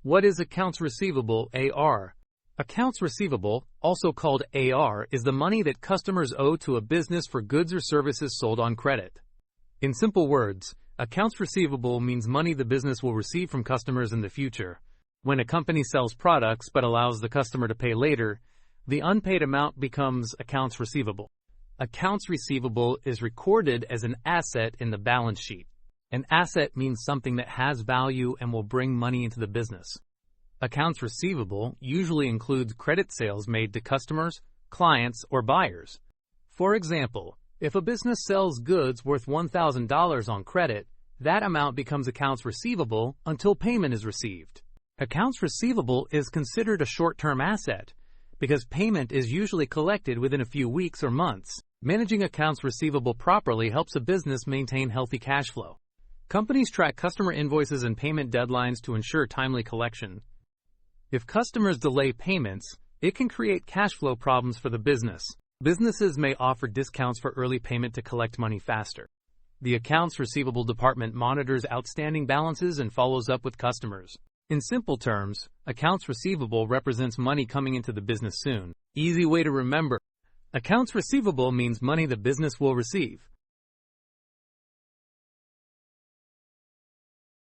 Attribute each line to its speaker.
Speaker 1: What is accounts receivable (AR)? Accounts receivable, also called AR, is the money that customers owe to a business for goods or services sold on credit. In simple words, accounts receivable means money the business will receive from customers in the future. When a company sells products but allows the customer to pay later, the unpaid amount becomes accounts receivable. Accounts receivable is recorded as an asset in the balance sheet. An asset means something that has value and will bring money into the business. Accounts receivable usually includes credit sales made to customers, clients, or buyers. For example, if a business sells goods worth $1,000 on credit, that amount becomes accounts receivable until payment is received. Accounts receivable is considered a short-term asset because payment is usually collected within a few weeks or months. Managing accounts receivable properly helps a business maintain healthy cash flow. Companies track customer invoices and payment deadlines to ensure timely collection. If customers delay payments, it can create cash flow problems for the business. Businesses may offer discounts for early payment to collect money faster. The accounts receivable department monitors outstanding balances and follows up with customers. In simple terms, accounts receivable represents money coming into the business soon. Easy way to remember. Accounts receivable means money the business will receive.